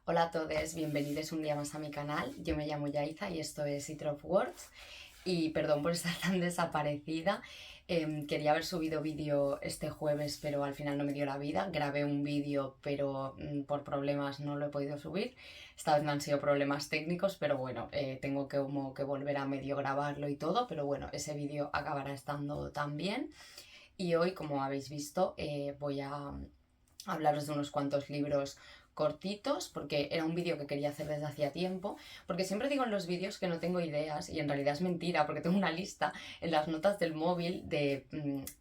Hola a todos, bienvenidos un día más a mi canal. Yo me llamo Yaiza y esto es It of Words. Y perdón por estar tan desaparecida. Quería haber subido vídeo este jueves, pero al final no me dio la vida. Grabé un vídeo, pero por problemas no lo he podido subir. Esta vez no han sido problemas técnicos, pero bueno, tengo como que volver a medio grabarlo y todo. Pero bueno, ese vídeo acabará estando también. Y hoy, como habéis visto, voy a hablaros de unos cuantos libros cortitos, porque era un vídeo que quería hacer desde hacía tiempo, porque siempre digo en los vídeos que no tengo ideas y en realidad es mentira, porque tengo una lista en las notas del móvil de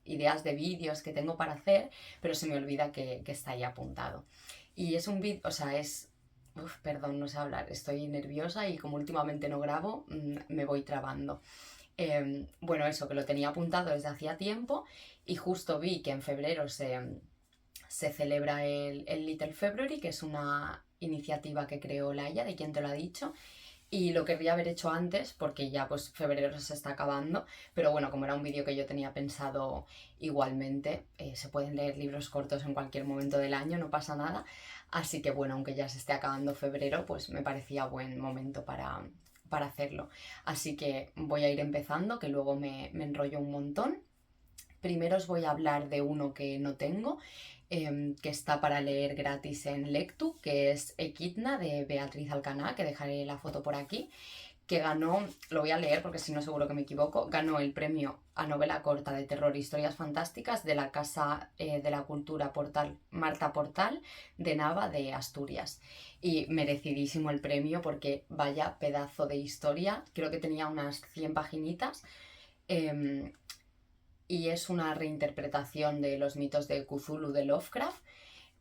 ideas de vídeos que tengo para hacer, pero se me olvida que está ahí apuntado. Y es un vídeo, o sea, es... Uf, perdón, no sé hablar, estoy nerviosa y como últimamente no grabo, me voy trabando. Bueno, eso, que lo tenía apuntado desde hacía tiempo y justo vi que en febrero se celebra el Little February, que es una iniciativa que creó Laia, de quien te lo ha dicho, y lo querría haber hecho antes porque ya pues febrero se está acabando, pero bueno, como era un vídeo que yo tenía pensado igualmente, se pueden leer libros cortos en cualquier momento del año, no pasa nada, así que bueno, aunque ya se esté acabando febrero, pues me parecía buen momento para hacerlo. Así que voy a ir empezando, que luego me enrollo un montón. Primero os voy a hablar de uno que no tengo, que está para leer gratis en Lectu, que es Equidna de Beatriz Alcaná, que dejaré la foto por aquí, que ganó, lo voy a leer porque si no seguro que me equivoco, ganó el premio a novela corta de terror e historias fantásticas de la Casa de la Cultura Portal, Marta Portal de Nava de Asturias. Y merecidísimo el premio porque vaya pedazo de historia, creo que tenía unas 100 paginitas. Y es una reinterpretación de los mitos de Cthulhu de Lovecraft.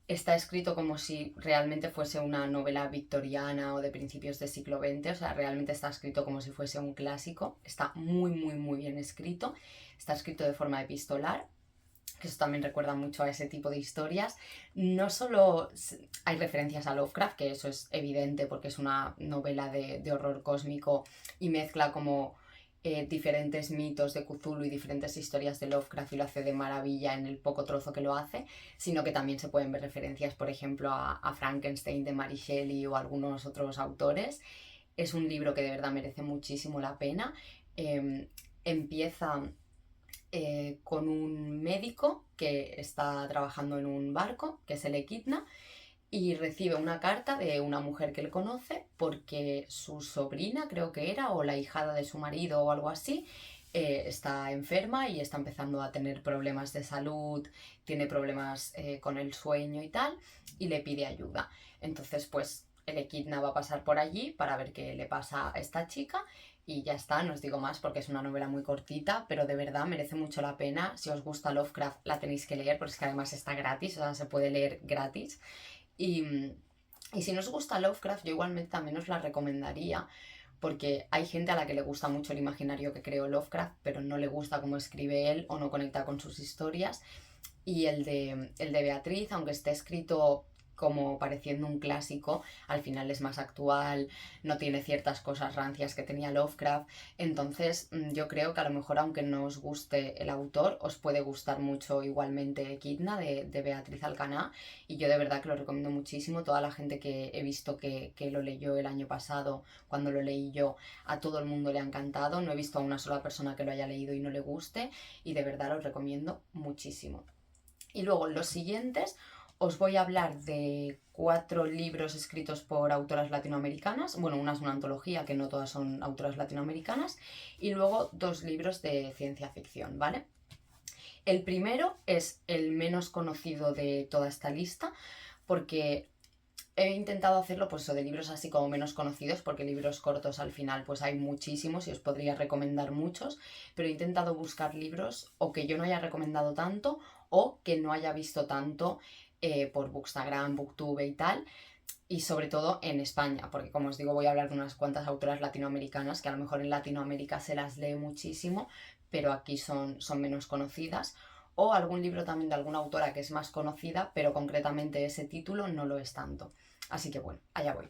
Está escrito como si realmente fuese una novela victoriana o de principios del siglo XX, o sea, realmente está escrito como si fuese un clásico. Está muy, muy, muy bien escrito. Está escrito de forma epistolar, que eso también recuerda mucho a ese tipo de historias. No solo hay referencias a Lovecraft, que eso es evidente porque es una novela de horror cósmico y mezcla como diferentes mitos de Cthulhu y diferentes historias de Lovecraft y lo hace de maravilla en el poco trozo que lo hace, sino que también se pueden ver referencias, por ejemplo, a Frankenstein de Mary Shelley o algunos otros autores. Es un libro que de verdad merece muchísimo la pena. Empieza con un médico que está trabajando en un barco, que es el Equidna, y recibe una carta de una mujer que él conoce porque su sobrina, creo que era, o la hijada de su marido o algo así, está enferma y está empezando a tener problemas de salud, tiene problemas con el sueño y tal, y le pide ayuda. Entonces, pues el Equidna va a pasar por allí para ver qué le pasa a esta chica y ya está, no os digo más porque es una novela muy cortita, pero de verdad merece mucho la pena. Si os gusta Lovecraft la tenéis que leer porque es que además está gratis, o sea, se puede leer gratis. Y, y si no os gusta Lovecraft, yo igualmente también os la recomendaría, porque hay gente a la que le gusta mucho el imaginario que creó Lovecraft, pero no le gusta cómo escribe él o no conecta con sus historias. Y el de Beatriz, aunque esté escrito como pareciendo un clásico, al final es más actual, no tiene ciertas cosas rancias que tenía Lovecraft. Entonces, yo creo que a lo mejor, aunque no os guste el autor, os puede gustar mucho igualmente Kidna de Beatriz Alcaná. Y yo de verdad que lo recomiendo muchísimo. Toda la gente que he visto que lo leyó el año pasado, cuando lo leí yo, a todo el mundo le ha encantado. No he visto a una sola persona que lo haya leído y no le guste. Y de verdad lo recomiendo muchísimo. Y luego los siguientes os voy a hablar de 4 libros escritos por autoras latinoamericanas. Bueno, una es una antología, que no todas son autoras latinoamericanas. Y luego 2 libros de ciencia ficción, ¿vale? El primero es el menos conocido de toda esta lista, porque he intentado hacerlo pues de libros así como menos conocidos, porque libros cortos al final pues hay muchísimos y os podría recomendar muchos, pero he intentado buscar libros o que yo no haya recomendado tanto o que no haya visto tanto por Bookstagram, Booktube y tal, y sobre todo en España, porque como os digo voy a hablar de unas cuantas autoras latinoamericanas que a lo mejor en Latinoamérica se las lee muchísimo, pero aquí son menos conocidas, o algún libro también de alguna autora que es más conocida, pero concretamente ese título no lo es tanto. Así que bueno, allá voy.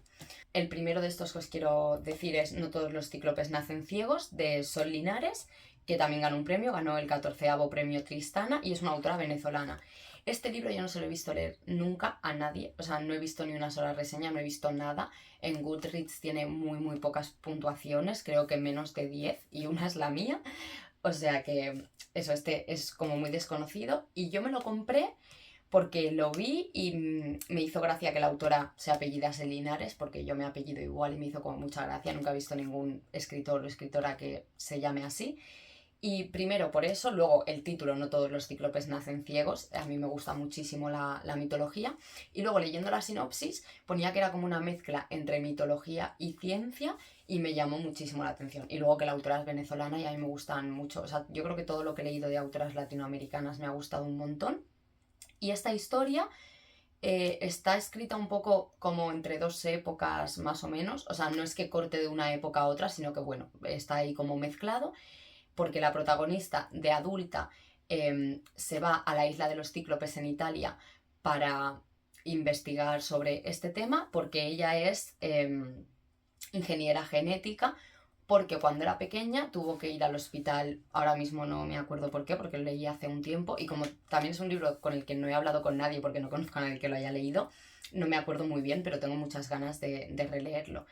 El primero de estos que os quiero decir es No todos los cíclopes nacen ciegos, de Sol Linares, que también ganó un premio, ganó el 14º premio Tristana y es una autora venezolana. Este libro yo no se lo he visto leer nunca a nadie, o sea, no he visto ni una sola reseña, no he visto nada. En Goodreads tiene muy pocas puntuaciones, creo que menos de 10 y una es la mía. O sea que eso, este es como muy desconocido y yo me lo compré porque lo vi y me hizo gracia que la autora se apellidase Linares, porque yo me apellido igual y me hizo como mucha gracia, nunca he visto ningún escritor o escritora que se llame así. Y primero por eso, luego el título, no todos los cíclopes nacen ciegos, a mí me gusta muchísimo la mitología, y luego leyendo la sinopsis ponía que era como una mezcla entre mitología y ciencia y me llamó muchísimo la atención. Y luego que la autora es venezolana y a mí me gustan mucho, o sea, yo creo que todo lo que he leído de autoras latinoamericanas me ha gustado un montón. Y esta historia está escrita un poco como entre dos épocas más o menos, o sea, no es que corte de una época a otra, sino que bueno, está ahí como mezclado porque la protagonista de adulta se va a la isla de los cíclopes en Italia para investigar sobre este tema, porque ella es ingeniera genética, porque cuando era pequeña tuvo que ir al hospital, ahora mismo no me acuerdo por qué, porque lo leí hace un tiempo, y como también es un libro con el que no he hablado con nadie, porque no conozco a nadie que lo haya leído, no me acuerdo muy bien, pero tengo muchas ganas de releerlo.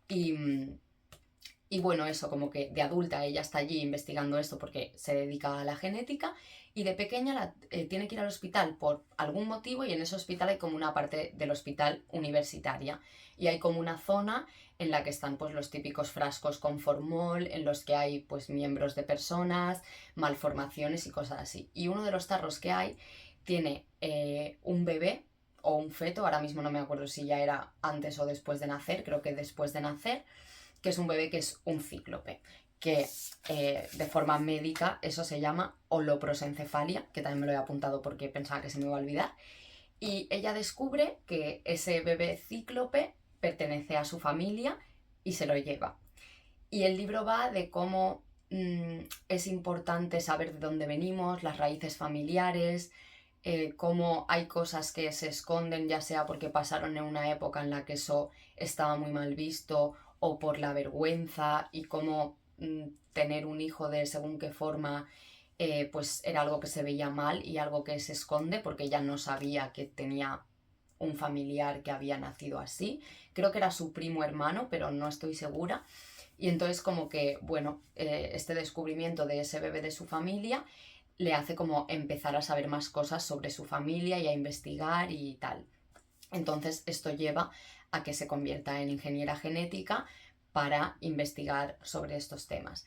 Y bueno, eso, como que de adulta ella está allí investigando esto porque se dedica a la genética y de pequeña tiene que ir al hospital por algún motivo y en ese hospital hay como una parte del hospital universitaria y hay como una zona en la que están pues los típicos frascos con formol, en los que hay pues miembros de personas, malformaciones y cosas así. Y uno de los tarros que hay tiene un bebé o un feto, ahora mismo no me acuerdo si ya era antes o después de nacer, creo que después de nacer, que es un bebé que es un cíclope, que de forma médica eso se llama holoprosencefalia, que también me lo he apuntado porque pensaba que se me iba a olvidar, y ella descubre que ese bebé cíclope pertenece a su familia y se lo lleva. Y el libro va de cómo es importante saber de dónde venimos, las raíces familiares, cómo hay cosas que se esconden, ya sea porque pasaron en una época en la que eso estaba muy mal visto o por la vergüenza y cómo tener un hijo de según qué forma pues era algo que se veía mal y algo que se esconde porque ella no sabía que tenía un familiar que había nacido así. Creo que era su primo hermano, pero no estoy segura. Y entonces como que, bueno, este descubrimiento de ese bebé de su familia le hace como empezar a saber más cosas sobre su familia y a investigar y tal. Entonces esto lleva a que se convierta en ingeniera genética para investigar sobre estos temas.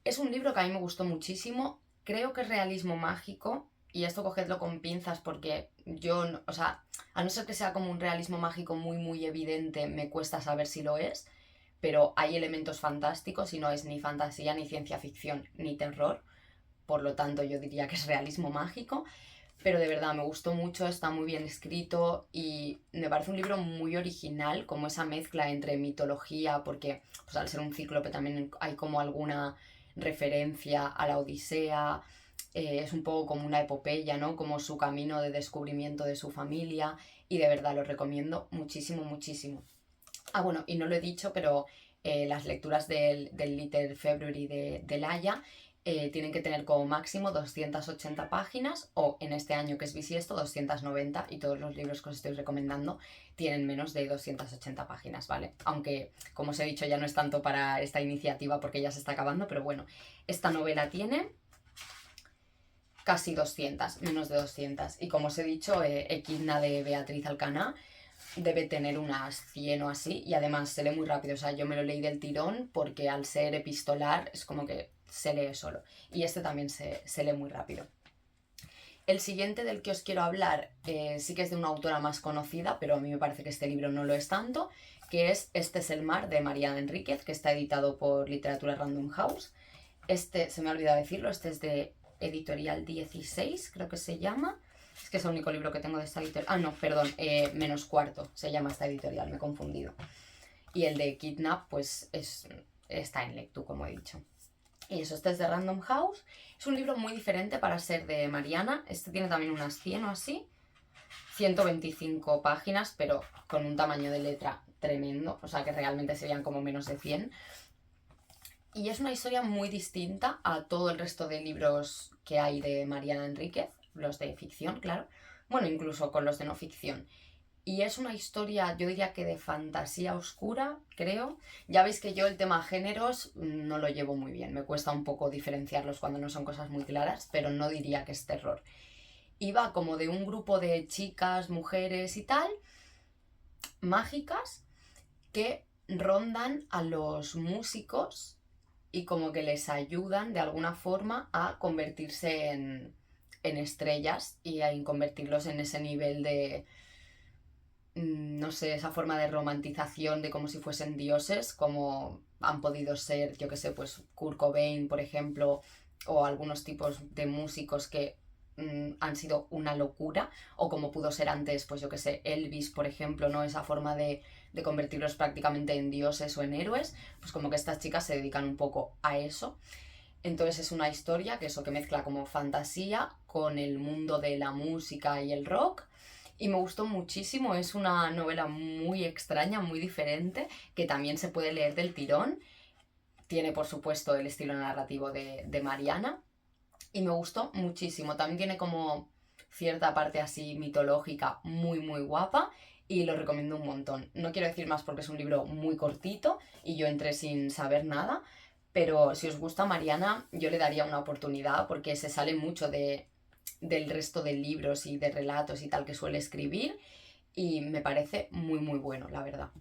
Es un libro que a mí me gustó muchísimo, creo que es realismo mágico y esto cogedlo con pinzas porque yo, o sea, a no ser que sea como un realismo mágico muy evidente, me cuesta saber si lo es, pero hay elementos fantásticos y no es ni fantasía, ni ciencia ficción, ni terror, por lo tanto yo diría que es realismo mágico, pero de verdad me gustó mucho, está muy bien escrito y me parece un libro muy original, como esa mezcla entre mitología, porque pues, al ser un cíclope también hay como alguna referencia a la Odisea, es un poco como una epopeya, ¿no? Como su camino de descubrimiento de su familia y de verdad lo recomiendo muchísimo. Ah, bueno, y no lo he dicho, pero las lecturas del Little February de Laia tienen que tener como máximo 280 páginas o en este año que es bisiesto 290 y todos los libros que os estoy recomendando tienen menos de 280 páginas, ¿vale? Aunque, como os he dicho, ya no es tanto para esta iniciativa porque ya se está acabando, pero bueno, esta novela tiene casi 200, menos de 200. Y como os he dicho, Equidna de Beatriz Alcaná debe tener unas 100 o así y además se lee muy rápido, o sea, yo me lo leí del tirón porque al ser epistolar es como que se lee solo y este también se lee muy rápido. El siguiente del que os quiero hablar sí que es de una autora más conocida, pero a mí me parece que este libro no lo es tanto, que es Este es el mar de Mariana Enríquez, que está editado por Literatura Random House. Este, se me ha olvidado decirlo, este es de Editorial 16, creo que se llama. Es que es el único libro que tengo de esta editorial. Ah, no, perdón, Menos Cuarto se llama esta editorial, me he confundido. Y el de Kidnap, pues está en Lectu, como he dicho. Y eso, este es de Random House. Es un libro muy diferente para ser de Mariana. Este tiene también unas 100 o así. 125 páginas, pero con un tamaño de letra tremendo. O sea que realmente serían como menos de 100. Y es una historia muy distinta a todo el resto de libros que hay de Mariana Enríquez, los de ficción, claro, bueno, incluso con los de no ficción. Y es una historia, yo diría que de fantasía oscura, creo. Ya veis que yo el tema géneros no lo llevo muy bien, me cuesta un poco diferenciarlos cuando no son cosas muy claras, pero no diría que es terror. Y va como de un grupo de chicas, mujeres y tal, mágicas, que rondan a los músicos y como que les ayudan de alguna forma a convertirse en estrellas y a convertirlos en ese nivel de, no sé, esa forma de romantización de como si fuesen dioses, como han podido ser, yo que sé, pues Kurt Cobain, por ejemplo, o algunos tipos de músicos que han sido una locura, o como pudo ser antes, pues yo que sé, Elvis, por ejemplo, ¿no? Esa forma de convertirlos prácticamente en dioses o en héroes, pues como que estas chicas se dedican un poco a eso. Entonces es una historia que eso que mezcla como fantasía con el mundo de la música y el rock. Y me gustó muchísimo, es una novela muy extraña, muy diferente, que también se puede leer del tirón. Tiene, por supuesto, el estilo narrativo de Mariana. Y me gustó muchísimo. También tiene como cierta parte así mitológica muy, muy guapa. Y lo recomiendo un montón. No quiero decir más porque es un libro muy cortito y yo entré sin saber nada. Pero si os gusta Mariana, yo le daría una oportunidad porque se sale mucho del resto de libros y de relatos y tal que suele escribir. Y me parece muy, muy bueno, la verdad.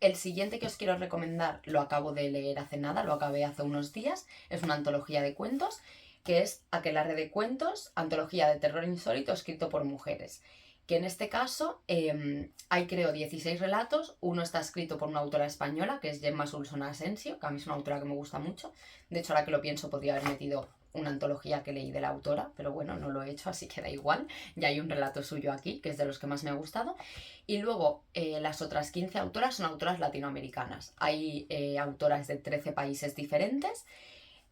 El siguiente que os quiero recomendar lo acabo de leer hace nada, lo acabé hace unos días. Es una antología de cuentos que es Aquelarre de cuentos, antología de terror insólito escrito por mujeres. Que en este caso hay creo 16 relatos, uno está escrito por una autora española que es Gemma Solsona Asensio, que a mí es una autora que me gusta mucho. De hecho, ahora que lo pienso podría haber metido una antología que leí de la autora, pero bueno, no lo he hecho, así que da igual. Ya hay un relato suyo aquí, que es de los que más me ha gustado. Y luego las otras 15 autoras son autoras latinoamericanas. Hay autoras de 13 países diferentes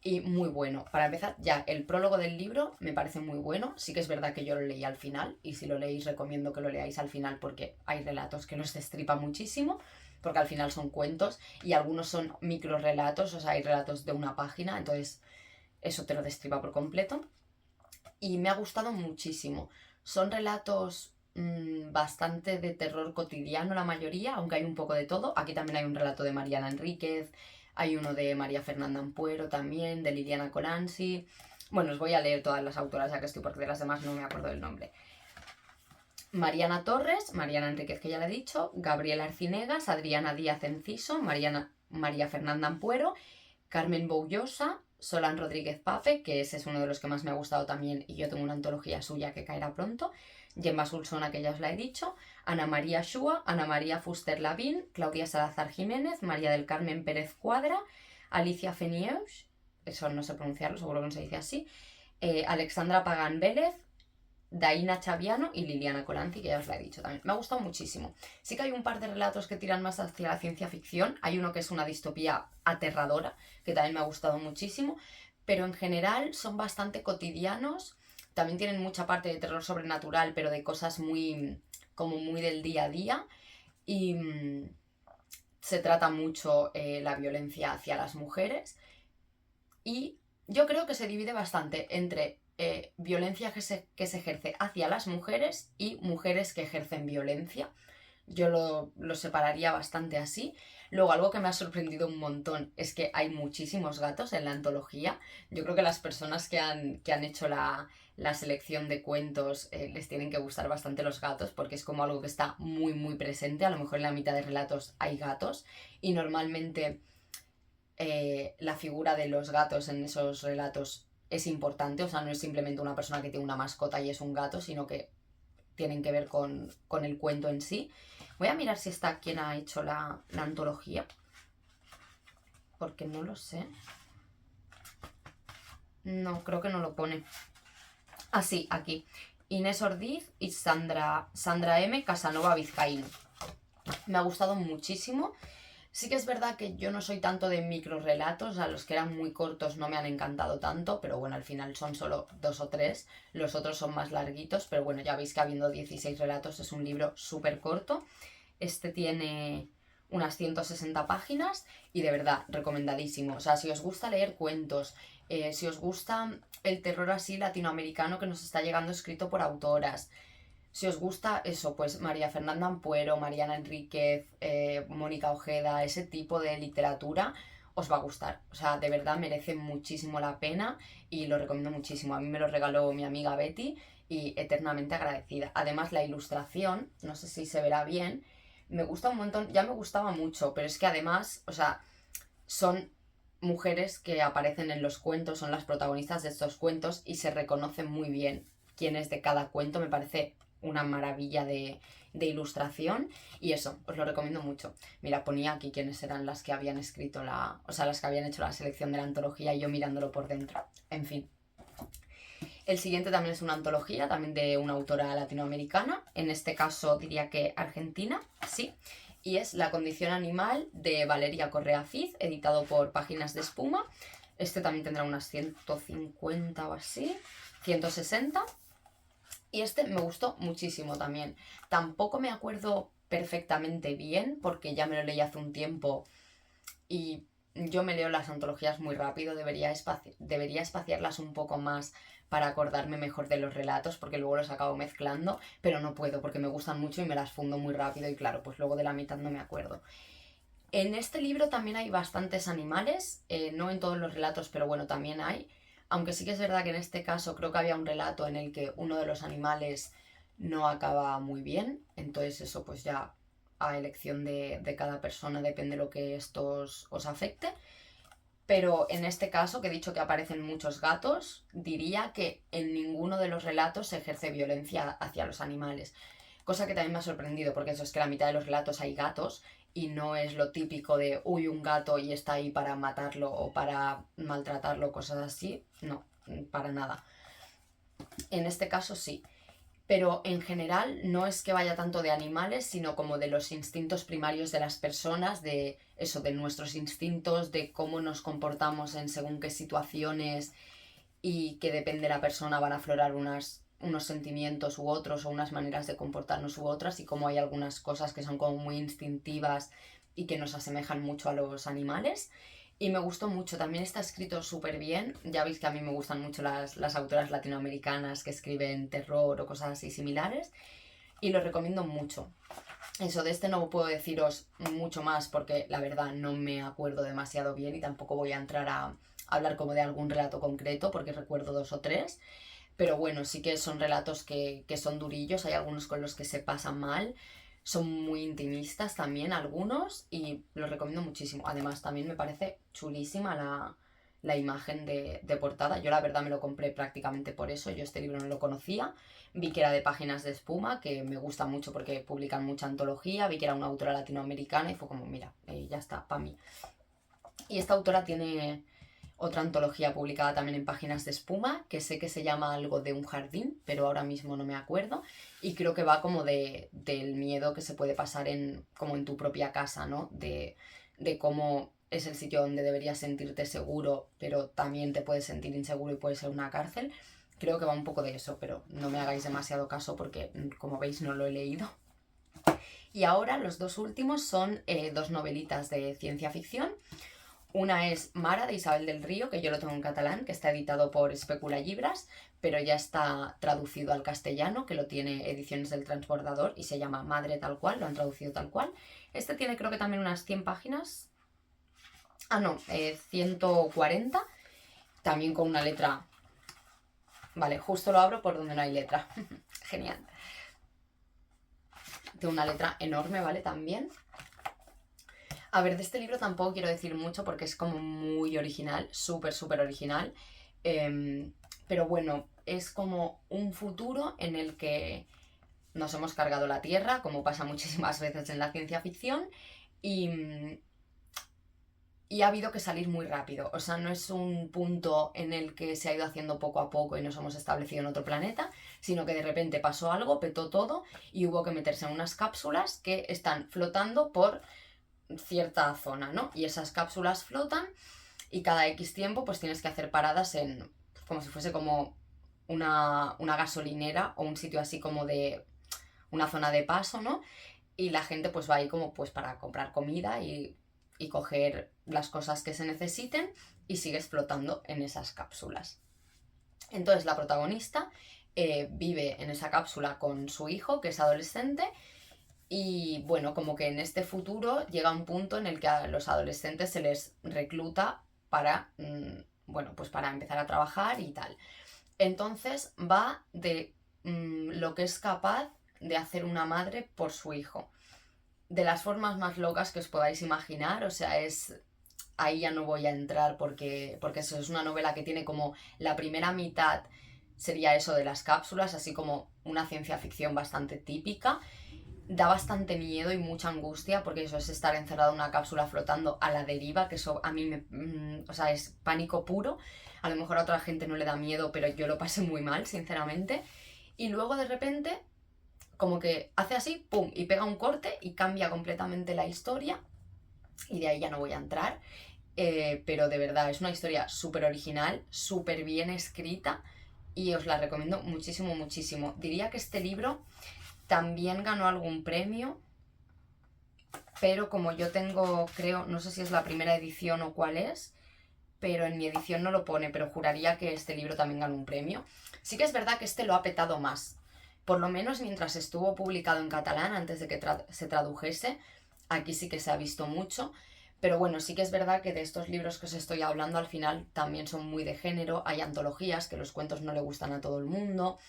y muy bueno. Para empezar, ya el prólogo del libro me parece muy bueno. Sí que es verdad que yo lo leí al final y si lo leéis recomiendo que lo leáis al final porque hay relatos que los destripa muchísimo, porque al final son cuentos y algunos son micro relatos, o sea, hay relatos de una página, entonces eso te lo destripa por completo. Y me ha gustado muchísimo. Son relatos bastante de terror cotidiano la mayoría, aunque hay un poco de todo. Aquí también hay un relato de Mariana Enríquez, hay uno de María Fernanda Ampuero también, de Liliana Colanzi. Bueno, os voy a leer todas las autoras ya que estoy, porque de las demás no me acuerdo del nombre. Mariana Torres, Mariana Enríquez, que ya le he dicho, Gabriela Arcinegas, Adriana Díaz Enciso, María Fernanda Ampuero, Carmen Boullosa, Solán Rodríguez Pape, que ese es uno de los que más me ha gustado también y yo tengo una antología suya que caerá pronto, Gemma Sulsona, que ya os la he dicho, Ana María Shua, Ana María Fuster Lavín, Claudia Salazar Jiménez, María del Carmen Pérez Cuadra, Alicia Fenieux, eso no sé pronunciarlo, seguro que no se dice así, Alexandra Pagán Vélez, Daina Chaviano y Liliana Colanzi, que ya os la he dicho también. Me ha gustado muchísimo. Sí que hay un par de relatos que tiran más hacia la ciencia ficción. Hay uno que es una distopía aterradora, que también me ha gustado muchísimo. Pero en general son bastante cotidianos. También tienen mucha parte de terror sobrenatural, pero de cosas muy, como muy del día a día. Y se trata mucho la violencia hacia las mujeres. Y yo creo que se divide bastante entre violencia que se ejerce hacia las mujeres y mujeres que ejercen violencia. Yo lo separaría bastante así. Luego, algo que me ha sorprendido un montón es que hay muchísimos gatos en la antología. Yo creo que las personas que han hecho la selección de cuentos les tienen que gustar bastante los gatos porque es como algo que está muy, muy presente. A lo mejor en la mitad de relatos hay gatos y normalmente la figura de los gatos en esos relatos es importante, o sea, no es simplemente una persona que tiene una mascota y es un gato, sino que tienen que ver con el cuento en sí. Voy a mirar si está quien ha hecho la antología, porque no lo sé. No, creo que no lo pone. Ah, sí, aquí. Inés Ordiz y Sandra M. Casanova Vizcaíno. Me ha gustado muchísimo. Sí que es verdad que yo no soy tanto de microrelatos, a los que eran muy cortos no me han encantado tanto, pero bueno, al final son solo 2 o 3, los otros son más larguitos, pero bueno, ya veis que habiendo 16 relatos es un libro súper corto. Este tiene unas 160 páginas y de verdad, recomendadísimo. O sea, si os gusta leer cuentos, si os gusta el terror así latinoamericano que nos está llegando escrito por autoras, Si os gusta eso, pues María Fernanda Ampuero, Mariana Enríquez, Mónica Ojeda, ese tipo de literatura, os va a gustar. O sea, de verdad merece muchísimo la pena y lo recomiendo muchísimo. A mí me lo regaló mi amiga Betty y eternamente agradecida. Además, la ilustración, no sé si se verá bien, me gusta un montón, ya me gustaba mucho, pero es que además, o sea, son mujeres que aparecen en los cuentos, son las protagonistas de estos cuentos y se reconocen muy bien quién es de cada cuento. Me parece una maravilla de ilustración y eso, os lo recomiendo mucho. Mira, ponía aquí quiénes eran las que habían escrito o sea, las que habían hecho la selección de la antología y yo mirándolo por dentro. En fin. El siguiente también es una antología, también de una autora latinoamericana, en este caso diría que argentina, sí, y es La condición animal de Valeria Correa Cid, editado por Páginas de Espuma. Este también tendrá unas 150 o así, 160. Y este me gustó muchísimo también. Tampoco me acuerdo perfectamente bien, porque ya me lo leí hace un tiempo y yo me leo las antologías muy rápido, debería espaciarlas un poco más para acordarme mejor de los relatos, porque luego los acabo mezclando, pero no puedo porque me gustan mucho y me las fundo muy rápido y claro, pues luego de la mitad no me acuerdo. En este libro también hay bastantes animales, no en todos los relatos, pero bueno, también hay, aunque sí que es verdad que en este caso creo que había un relato en el que uno de los animales no acaba muy bien, entonces eso pues ya a elección de cada persona depende lo que esto os afecte. Pero en este caso, que he dicho que aparecen muchos gatos, diría que en ninguno de los relatos se ejerce violencia hacia los animales. Cosa que también me ha sorprendido, porque eso es que la mitad de los relatos hay gatos y no es lo típico de, uy, un gato y está ahí para matarlo o para maltratarlo, cosas así. No, para nada. En este caso sí. Pero en general no es que vaya tanto de animales, sino como de los instintos primarios de las personas, de eso, de nuestros instintos, de cómo nos comportamos en según qué situaciones y que depende de la persona van a aflorar unos sentimientos u otros o unas maneras de comportarnos u otras y cómo hay algunas cosas que son como muy instintivas y que nos asemejan mucho a los animales. Y me gustó mucho, también está escrito súper bien. Ya veis que a mí me gustan mucho las autoras latinoamericanas que escriben terror o cosas así similares. Y lo recomiendo mucho. Eso, de este no puedo deciros mucho más porque la verdad no me acuerdo demasiado bien y tampoco voy a entrar a hablar como de algún relato concreto porque recuerdo dos o tres. Pero bueno, sí que son relatos que son durillos, hay algunos con los que se pasan mal, son muy intimistas también algunos y los recomiendo muchísimo. Además también me parece chulísima la imagen de portada. Yo la verdad me lo compré prácticamente por eso, yo este libro no lo conocía, vi que era de Páginas de Espuma, que me gusta mucho porque publican mucha antología, vi que era una autora latinoamericana y fue como, mira, ya está, para mí. Y esta autora tiene otra antología publicada también en Páginas de Espuma, que sé que se llama algo de un jardín, pero ahora mismo no me acuerdo. Y creo que va como del miedo que se puede pasar como en tu propia casa, ¿no? De cómo es el sitio donde deberías sentirte seguro, pero también te puedes sentir inseguro y puede ser una cárcel. Creo que va un poco de eso, pero no me hagáis demasiado caso porque, como veis, no lo he leído. Y ahora los dos últimos son dos novelitas de ciencia ficción. Una es Mara, de Isabel del Río, que yo lo tengo en catalán, que está editado por Especula Llibres, pero ya está traducido al castellano, que lo tiene Ediciones del Transbordador y se llama Madre tal cual, lo han traducido tal cual. Este tiene creo que también unas 100 páginas. Ah, no, 140, también con una letra. Vale, justo lo abro por donde no hay letra. Genial. Tiene una letra enorme, ¿vale? También. A ver, de este libro tampoco quiero decir mucho porque es como muy original, súper, súper original. Pero bueno, es como un futuro en el que nos hemos cargado la Tierra, como pasa muchísimas veces en la ciencia ficción, y ha habido que salir muy rápido. O sea, no es un punto en el que se ha ido haciendo poco a poco y nos hemos establecido en otro planeta, sino que de repente pasó algo, petó todo y hubo que meterse en unas cápsulas que están flotando por cierta zona, ¿no? Y esas cápsulas flotan y cada X tiempo pues tienes que hacer paradas en, como si fuese como una gasolinera o un sitio así como de una zona de paso, ¿no? Y la gente pues va ahí como pues para comprar comida y coger las cosas que se necesiten y sigues flotando en esas cápsulas. Entonces la protagonista vive en esa cápsula con su hijo, que es adolescente, y bueno, como que en este futuro llega un punto en el que a los adolescentes se les recluta para, bueno, pues para empezar a trabajar y tal. Entonces va de lo que es capaz de hacer una madre por su hijo. De las formas más locas que os podáis imaginar, o sea, es... Ahí ya no voy a entrar porque eso es una novela que tiene como la primera mitad sería eso de las cápsulas, así como una ciencia ficción bastante típica. Da bastante miedo y mucha angustia porque eso es estar encerrado en una cápsula flotando a la deriva, que eso a mí o sea, es pánico puro. A lo mejor a otra gente no le da miedo, pero yo lo pasé muy mal, sinceramente. Y luego de repente, como que hace así, pum, y pega un corte y cambia completamente la historia. Y de ahí ya no voy a entrar. Pero de verdad, es una historia súper original, súper bien escrita y os la recomiendo muchísimo, muchísimo. Diría que este libro también ganó algún premio, pero como yo tengo, creo, no sé si es la primera edición o cuál es, pero en mi edición no lo pone, pero juraría que este libro también ganó un premio. Sí que es verdad que este lo ha petado más, por lo menos mientras estuvo publicado en catalán, antes de que se tradujese, aquí sí que se ha visto mucho. Pero bueno, sí que es verdad que de estos libros que os estoy hablando al final también son muy de género, hay antologías, que los cuentos no le gustan a todo el mundo,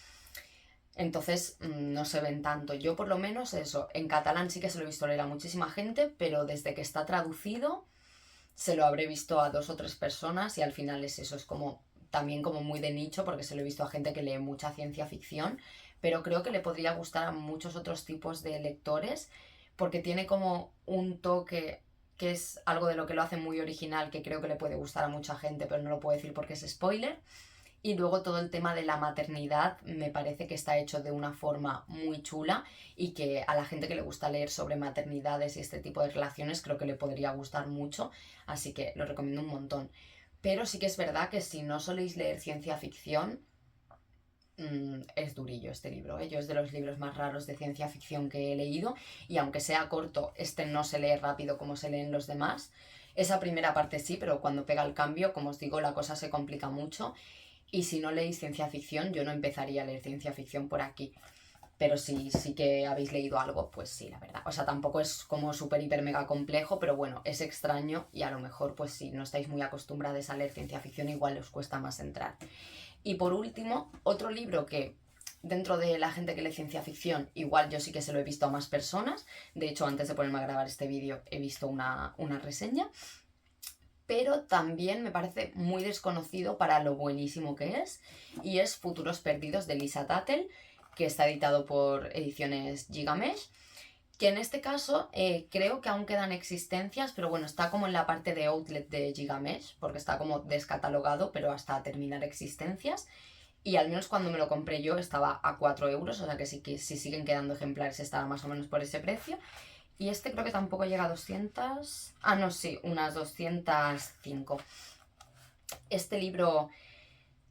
entonces no se ven tanto. Yo por lo menos eso, en catalán sí que se lo he visto leer a muchísima gente, pero desde que está traducido se lo habré visto a 2 o 3 personas y al final es eso, es como también como muy de nicho porque se lo he visto a gente que lee mucha ciencia ficción, pero creo que le podría gustar a muchos otros tipos de lectores porque tiene como un toque que es algo de lo que lo hace muy original, que creo que le puede gustar a mucha gente, pero no lo puedo decir porque es spoiler. Y luego todo el tema de la maternidad me parece que está hecho de una forma muy chula y que a la gente que le gusta leer sobre maternidades y este tipo de relaciones creo que le podría gustar mucho, así que lo recomiendo un montón. Pero sí que es verdad que si no soléis leer ciencia ficción, es durillo este libro, ¿eh? Yo es de los libros más raros de ciencia ficción que he leído y aunque sea corto, este no se lee rápido como se leen los demás. Esa primera parte sí, pero cuando pega el cambio, como os digo, la cosa se complica mucho y si no leéis ciencia ficción, yo no empezaría a leer ciencia ficción por aquí. Pero si sí que habéis leído algo, pues sí, la verdad. O sea, tampoco es como súper, hiper, mega complejo, pero bueno, es extraño y a lo mejor, pues si no estáis muy acostumbrados a leer ciencia ficción, igual os cuesta más entrar. Y por último, otro libro que dentro de la gente que lee ciencia ficción, igual yo sí que se lo he visto a más personas. De hecho, antes de ponerme a grabar este vídeo, he visto una reseña, pero también me parece muy desconocido para lo buenísimo que es, y es Futuros Perdidos de Lisa Tuttle, que está editado por Ediciones Gigamesh, que en este caso creo que aún quedan existencias, pero bueno, está como en la parte de outlet de Gigamesh, porque está como descatalogado, pero hasta terminar existencias, y al menos cuando me lo compré yo estaba a 4 euros, o sea que si siguen quedando ejemplares estará más o menos por ese precio. Y este creo que tampoco llega a 200... Ah, no, sí, unas 205. Este libro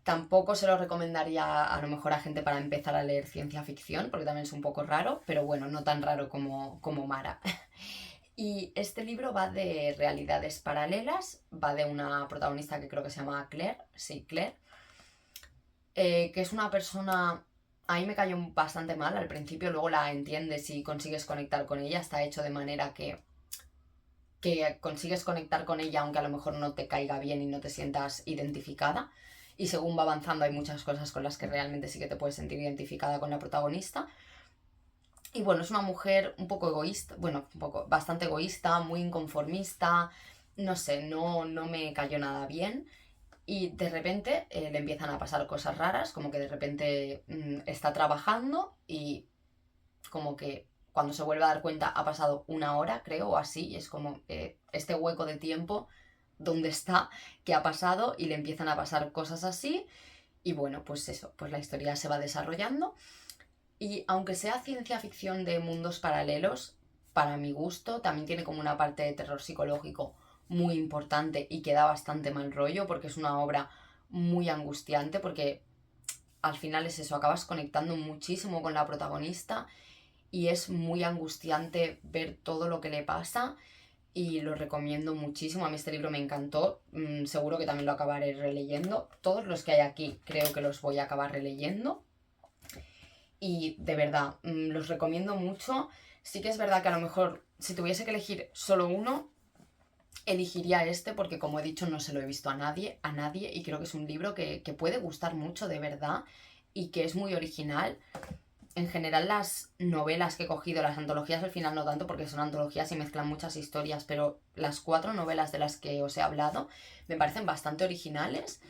tampoco se lo recomendaría a lo mejor a gente para empezar a leer ciencia ficción, porque también es un poco raro, pero bueno, no tan raro como Mara. Y este libro va de realidades paralelas, va de una protagonista que creo que se llama Claire, sí, Claire, que es una persona... A mí me cayó bastante mal al principio, luego la entiendes y consigues conectar con ella, está hecho de manera que consigues conectar con ella aunque a lo mejor no te caiga bien y no te sientas identificada. Y según va avanzando hay muchas cosas con las que realmente sí que te puedes sentir identificada con la protagonista. Y bueno, es una mujer un poco egoísta, bueno, un poco, bastante egoísta, muy inconformista, no sé, no me cayó nada bien. Y de repente le empiezan a pasar cosas raras, como que de repente está trabajando y como que cuando se vuelve a dar cuenta ha pasado una hora, creo, o así, y es como este hueco de tiempo donde está, que ha pasado y le empiezan a pasar cosas así y bueno, pues eso, pues la historia se va desarrollando y aunque sea ciencia ficción de mundos paralelos, para mi gusto también tiene como una parte de terror psicológico muy importante y que da bastante mal rollo porque es una obra muy angustiante porque al final es eso, acabas conectando muchísimo con la protagonista y es muy angustiante ver todo lo que le pasa y lo recomiendo muchísimo. A mí este libro me encantó, seguro que también lo acabaré releyendo. Todos los que hay aquí creo que los voy a acabar releyendo. y de verdad, los recomiendo mucho. Sí que es verdad que a lo mejor si tuviese que elegir solo uno, elegiría este porque como he dicho no se lo he visto a nadie y creo que es un libro que puede gustar mucho de verdad y que es muy original. En general las novelas que he cogido, las antologías al final no tanto porque son antologías y mezclan muchas historias, pero las 4 novelas de las que os he hablado me parecen bastante originales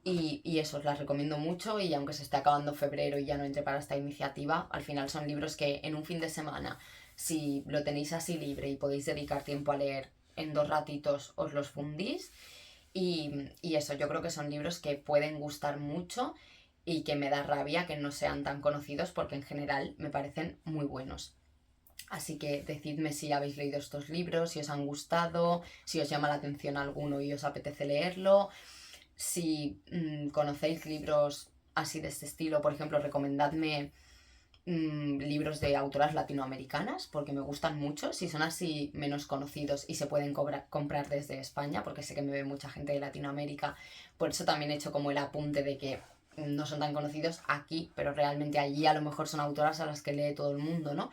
y eso, os las recomiendo mucho y aunque se esté acabando febrero y ya no entre para esta iniciativa, al final son libros que en un fin de semana, si lo tenéis así libre y podéis dedicar tiempo a leer en 2 ratitos, os los fundís y eso, yo creo que son libros que pueden gustar mucho y que me da rabia que no sean tan conocidos porque en general me parecen muy buenos. Así que decidme si habéis leído estos libros, si os han gustado, si os llama la atención alguno y os apetece leerlo, si conocéis libros así de este estilo, por ejemplo, recomendadme libros de autoras latinoamericanas, porque me gustan mucho, si son así menos conocidos y se pueden comprar desde España, porque sé que me ve mucha gente de Latinoamérica, por eso también he hecho como el apunte de que no son tan conocidos aquí, pero realmente allí a lo mejor son autoras a las que lee todo el mundo, ¿no?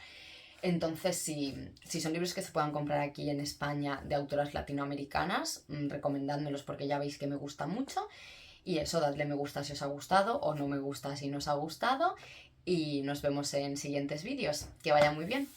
Entonces, si son libros que se puedan comprar aquí en España de autoras latinoamericanas, recomendádmelos porque ya veis que me gusta mucho. Y eso, dadle me gusta si os ha gustado o no me gusta si no os ha gustado. Y nos vemos en siguientes vídeos. Que vaya muy bien.